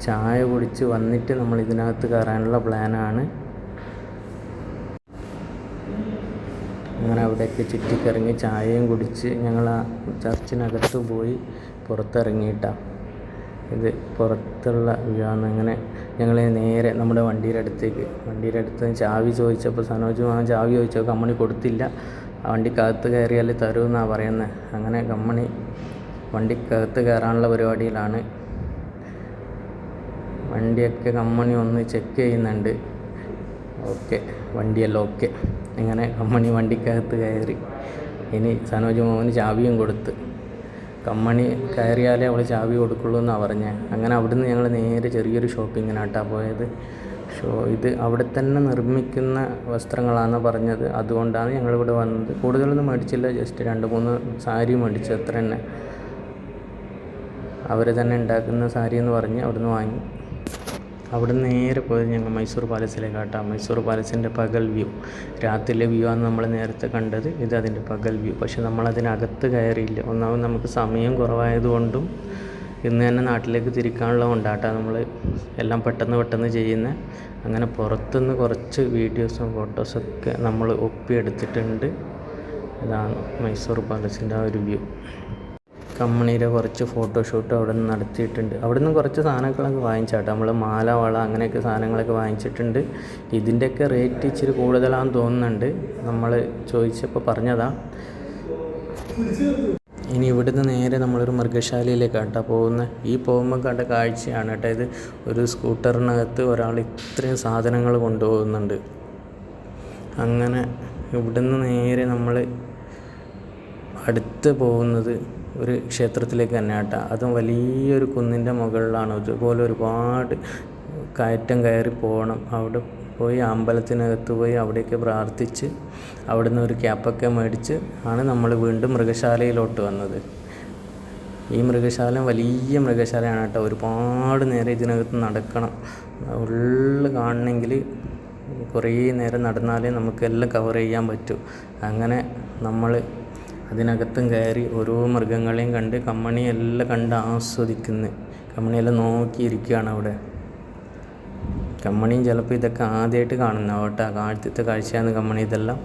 ചായ കുടിച്ച് വന്നിട്ട് നമ്മൾ ഇതിനകത്ത് കയറാനുള്ള പ്ലാനാണ്. അങ്ങനെ അവിടെയൊക്കെ ചുറ്റിക്കറങ്ങി ചായയും കുടിച്ച് ഞങ്ങൾ ആ ചർച്ചിനകത്ത് പോയി പുറത്തിറങ്ങിയിട്ടാണ്. ഇത് പുറത്തുള്ള വ്യൂ ആണ്. അങ്ങനെ ഞങ്ങൾ നേരെ നമ്മുടെ വണ്ടിയുടെ അടുത്ത് ചാവി ചോദിച്ചപ്പോൾ സനോജ് ചാവി ചോദിച്ചപ്പോൾ കമ്മണി കൊടുത്തില്ല. ആ വണ്ടിക്കകത്ത് കയറിയാൽ തരുമെന്നാണ് പറയുന്നത്. അങ്ങനെ കമ്മണി വണ്ടിക്കകത്ത് കയറാനുള്ള പരിപാടിയിലാണ്. വണ്ടിയൊക്കെ കമ്മണി ഒന്ന് ചെക്ക് ചെയ്യുന്നുണ്ട്. ഓക്കെ, വണ്ടിയെല്ലാം ഓക്കെ. അങ്ങനെ കമ്മണി വണ്ടിക്കകത്ത് കയറി. ഇനി സനോജ് മോഹന് ചാവിയും കൊടുത്ത്. കമ്മണി കയറിയാലേ അവൾ ചാവി കൊടുക്കുള്ളൂ എന്നാണ് പറഞ്ഞത്. അങ്ങനെ അവിടുന്ന് ഞങ്ങൾ നേരെ ചെറിയൊരു ഷോപ്പിങ്ങിനായിട്ടാണ് പോയത്. ഇത് അവിടെ തന്നെ നിർമ്മിക്കുന്ന വസ്ത്രങ്ങളാണെന്ന് പറഞ്ഞത്. അതുകൊണ്ടാണ് ഞങ്ങളിവിടെ വന്നത്. കൂടുതലൊന്നും മേടിച്ചില്ല, ജസ്റ്റ് 2-3 സാരി മേടിച്ചു, അത്ര തന്നെ. അവർ തന്നെ ഉണ്ടാക്കുന്ന സാരി എന്ന് പറഞ്ഞ് അവിടുന്ന് വാങ്ങി. അവിടെ നേരെ പോയത് ഞങ്ങൾ മൈസൂർ പാലസിലേക്കാട്ടാം. മൈസൂർ പാലസിൻ്റെ പകൽ വ്യൂ, രാത്രിയിലെ വ്യൂ ആണ് നമ്മൾ നേരത്തെ കണ്ടത്. ഇത് അതിൻ്റെ പകൽ വ്യൂ. പക്ഷെ നമ്മളതിനകത്ത് കയറിയില്ല. ഒന്നാമത് നമുക്ക് സമയം കുറവായതുകൊണ്ടും ഇന്ന് തന്നെ നാട്ടിലേക്ക് തിരിക്കാനുള്ള കൊണ്ടാട്ടാ നമ്മൾ എല്ലാം പെട്ടെന്ന് ചെയ്യുന്നത്. അങ്ങനെ പുറത്തുനിന്ന് കുറച്ച് വീഡിയോസും ഫോട്ടോസൊക്കെ നമ്മൾ ഒപ്പിയെടുത്തിട്ടുണ്ട്. ഇതാണ് മൈസൂർ പാലസിൻ്റെ ആ ഒരു വ്യൂ. കമ്മണിയുടെ കുറച്ച് ഫോട്ടോഷൂട്ട് അവിടെ നിന്ന് നടത്തിയിട്ടുണ്ട്. അവിടെ നിന്ന് കുറച്ച് സാധനങ്ങളൊക്കെ വാങ്ങിച്ചാട്ടോ. നമ്മൾ മാല, വള അങ്ങനെയൊക്കെ സാധനങ്ങളൊക്കെ വാങ്ങിച്ചിട്ടുണ്ട്. ഇതിൻ്റെയൊക്കെ റേറ്റ് ഇച്ചിരി കൂടുതലാണെന്ന് തോന്നുന്നുണ്ട്. നമ്മൾ ചോദിച്ചപ്പോൾ പറഞ്ഞതാ. ഇനി ഇവിടുന്ന് നേരെ നമ്മളൊരു മൃഗശാലയിലേക്കാട്ടോ പോകുന്നത്. ഈ പോകുമ്പോൾ കണ്ട കാഴ്ചയാണ് കേട്ടോ ഇത്. ഒരു സ്കൂട്ടറിനകത്ത് ഒരാൾ ഇത്രയും സാധനങ്ങൾ കൊണ്ടുപോകുന്നുണ്ട്. അങ്ങനെ ഇവിടുന്ന് നേരെ നമ്മൾ അടുത്ത് പോകുന്നത് ഒരു ക്ഷേത്രത്തിലേക്ക് തന്നെ കേട്ടോ. അതും വലിയൊരു കുന്നിൻ്റെ മുകളിലാണ്. ഇതുപോലെ ഒരുപാട് കയറ്റം കയറി പോകണം. അവിടെ പോയി അമ്പലത്തിനകത്ത് പോയി അവിടെയൊക്കെ പ്രാർത്ഥിച്ച് അവിടെ നിന്ന് ഒരു ക്യാപ്പൊക്കെ മേടിച്ച് ആണ് നമ്മൾ വീണ്ടും മൃഗശാലയിലോട്ട് വന്നത്. ഈ മൃഗശാല വലിയ മൃഗശാലയാണ് കേട്ടോ. ഒരുപാട് നേരം ഇതിനകത്ത് നടക്കണം. ഉള്ളിൽ കാണണമെങ്കിൽ കുറേ നേരം നടന്നാലേ നമുക്കെല്ലാം കവർ ചെയ്യാൻ പറ്റൂ. അങ്ങനെ നമ്മൾ അതിനകത്തും കയറി ഓരോ മൃഗങ്ങളെയും കണ്ട് കമ്മണിയെല്ലാം കണ്ട് ആസ്വദിക്കുന്നു. കമ്മണിയെല്ലാം നോക്കിയിരിക്കുകയാണ് അവിടെ. കമ്മണിയും ചിലപ്പോൾ ഇതൊക്കെ ആദ്യമായിട്ട് കാണുന്ന കേട്ടോ. ആദ്യത്തെ കാഴ്ചയാണ് കമ്മണി. ഇതെല്ലാം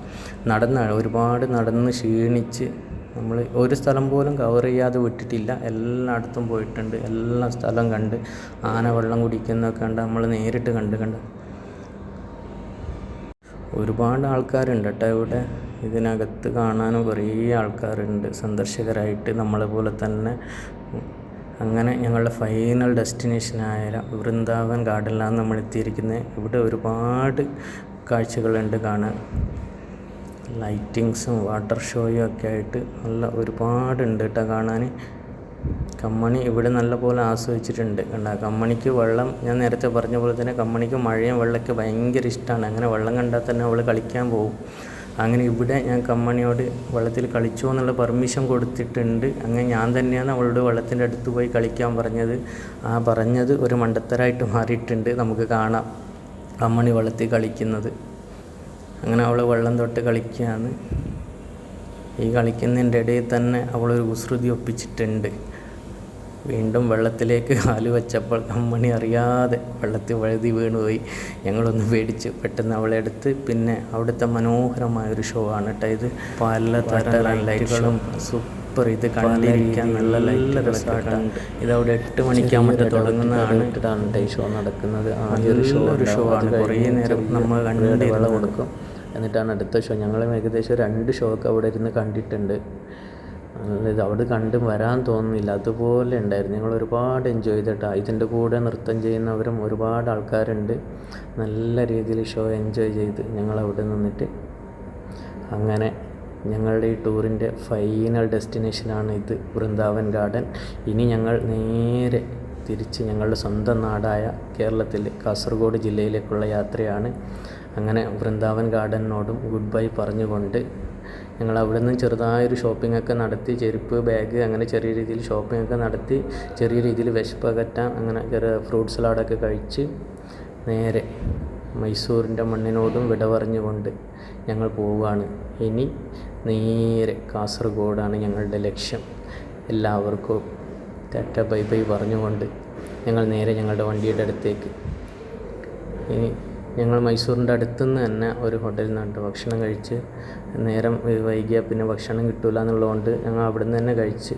ഒരുപാട് നടന്ന് ക്ഷീണിച്ച് നമ്മൾ ഒരു സ്ഥലം പോലും കവർ ചെയ്യാതെ വിട്ടിട്ടില്ല. എല്ലായിടത്തും പോയിട്ടുണ്ട്. എല്ലാ സ്ഥലം കണ്ട് ആന വെള്ളം കുടിക്കുന്നതൊക്കെ കണ്ട് നമ്മൾ നേരിട്ട് കണ്ട് ഒരുപാട് ആൾക്കാരുണ്ട് കേട്ടോ ഇവിടെ. ഇതിനകത്ത് കാണാനും കുറേ ആൾക്കാരുണ്ട് സന്ദർശകരായിട്ട്, നമ്മളെ പോലെ തന്നെ. അങ്ങനെ ഞങ്ങളുടെ ഫൈനൽ ഡെസ്റ്റിനേഷനായ വൃന്ദാവൻ ഗാർഡനിലാണ് നമ്മൾ എത്തിയിരിക്കുന്നത്. ഇവിടെ ഒരുപാട് കാഴ്ചകളുണ്ട് കാണാൻ. ലൈറ്റിങ്സും വാട്ടർ ഷോയും ഒക്കെ ആയിട്ട് ഒരുപാടുണ്ട് കേട്ടോ കാണാൻ. കമ്മണി ഇവിടെ നല്ലപോലെ ആസ്വദിച്ചിട്ടുണ്ട്. കമ്മണിക്ക് വെള്ളം, ഞാൻ നേരത്തെ പറഞ്ഞ പോലെ തന്നെ കമ്മണിക്ക് മഴയും വെള്ളമൊക്കെ ഭയങ്കര ഇഷ്ടമാണ്. അങ്ങനെ വെള്ളം കണ്ടാൽ തന്നെ അവൾ കളിക്കാൻ പോകും. അങ്ങനെ ഇവിടെ ഞാൻ കമ്മണിയോട് വെള്ളത്തിൽ കളിച്ചോ എന്നുള്ള പെർമിഷൻ കൊടുത്തിട്ടുണ്ട്. അങ്ങനെ ഞാൻ തന്നെയാണ് അവളോട് വെള്ളത്തിൻ്റെ അടുത്ത് പോയി കളിക്കാൻ പറഞ്ഞത്. ആ പറഞ്ഞത് ഒരു മണ്ടത്തരായിട്ട് മാറിയിട്ടുണ്ട്. നമുക്ക് കാണാം കമ്മണി വെള്ളത്തിൽ കളിക്കുന്നത്. അങ്ങനെ അവൾ വെള്ളം തൊട്ട് കളിക്കുകയാണ്. ഈ കളിക്കുന്നതിൻ്റെ ഇടയിൽ തന്നെ അവളൊരു കുസൃതി ഒപ്പിച്ചിട്ടുണ്ട്. വീണ്ടും വെള്ളത്തിലേക്ക് കാല് വെച്ചപ്പോൾ കമ്മണി അറിയാതെ വെള്ളത്തിൽ വഴുതി വീണുപോയി. ഞങ്ങളൊന്ന് പേടിച്ച് പെട്ടെന്ന് അവളെ എടുത്ത്. പിന്നെ അവിടുത്തെ മനോഹരമായൊരു ഷോ ആണ് കേട്ടോ ഇത്. പലതരം ലൈറ്റുകളും സൂപ്പർ. ഇത് കണ്ടിരിക്കാൻ നല്ല രസമായിട്ടാണ്. ഇതവിടെ 8 മണിക്കാകുമ്പോൾ തുടങ്ങുന്നതാണ്. ഇതാണ് ഈ ഷോ നടക്കുന്നത്. ഒരു ഷോ ആണ്. കുറേ നേരം നമ്മൾ കണ്ട് വെള്ളം കൊടുക്കും. എന്നിട്ടാണ് അടുത്ത ഷോ. ഞങ്ങളും ഏകദേശം 2 ഷോക്ക് അവിടെ ഇരുന്ന് കണ്ടിട്ടുണ്ട്. ഇത് അവിടെ കണ്ട് വരാൻ തോന്നുന്നില്ല, അതുപോലെ ഉണ്ടായിരുന്നു. ഞങ്ങൾ ഒരുപാട് എൻജോയ് ചെയ്തിട്ടാണ്. ഇതിൻ്റെ കൂടെ നൃത്തം ചെയ്യുന്നവരും ഒരുപാട് ആൾക്കാരുണ്ട്. നല്ല രീതിയിൽ ഷോ എൻജോയ് ചെയ്ത് ഞങ്ങളവിടെ നിന്നിട്ട് അങ്ങനെ ഞങ്ങളുടെ ഈ ടൂറിൻ്റെ ഫൈനൽ ഡെസ്റ്റിനേഷനാണ് ഇത്, വൃന്ദാവൻ ഗാർഡൻ. ഇനി ഞങ്ങൾ നേരെ തിരിച്ച് ഞങ്ങളുടെ സ്വന്തം നാടായ കേരളത്തിൽ കാസർഗോഡ് ജില്ലയിലേക്കുള്ള യാത്രയാണ്. അങ്ങനെ വൃന്ദാവൻ ഗാർഡനോടും ഗുഡ് ബൈ പറഞ്ഞുകൊണ്ട് ഞങ്ങൾ അവിടെ നിന്ന് ചെറുതായൊരു ഷോപ്പിംഗ് ഒക്കെ നടത്തി, ചെരുപ്പ്, ബാഗ്, അങ്ങനെ ചെറിയ രീതിയിൽ ഷോപ്പിംഗ് ഒക്കെ നടത്തി, ചെറിയ രീതിയിൽ വിശപ്പകറ്റാൻ അങ്ങനെ ചെറിയ ഫ്രൂട്ട് സലാഡൊക്കെ കഴിച്ച് നേരെ മൈസൂരിൻ്റെ മണ്ണിനോടും വിട പറഞ്ഞുകൊണ്ട് ഞങ്ങൾ പോവുകയാണ്. ഇനി നേരെ കാസർഗോഡാണ് ഞങ്ങളുടെ ലക്ഷ്യം. എല്ലാവർക്കും ടാറ്റ ബൈ ബൈ പറഞ്ഞുകൊണ്ട് ഞങ്ങൾ നേരെ ഞങ്ങളുടെ വണ്ടിയുടെ അടുത്തേക്ക്. ഇനി ഞങ്ങൾ മൈസൂരിൻ്റെ അടുത്തുനിന്ന് തന്നെ ഒരു ഹോട്ടലിൽ നിന്നിട്ട് ഭക്ഷണം കഴിച്ച്, നേരം വൈകിയാൽ പിന്നെ ഭക്ഷണം കിട്ടില്ല എന്നുള്ളതുകൊണ്ട് ഞങ്ങൾ അവിടെ നിന്ന് തന്നെ കഴിച്ച്,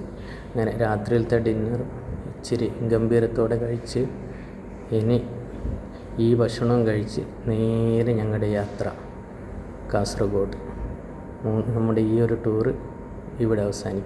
അങ്ങനെ രാത്രിയിലത്തെ ഡിന്നർ ഇച്ചിരി ഗംഭീരത്തോടെ കഴിച്ച് ഇനി ഈ ഭക്ഷണവും കഴിച്ച് നേരെ ഞങ്ങളുടെ യാത്ര കാസർഗോഡ്. നമ്മുടെ ഈ ഒരു ടൂറ് ഇവിടെ അവസാനിക്കും.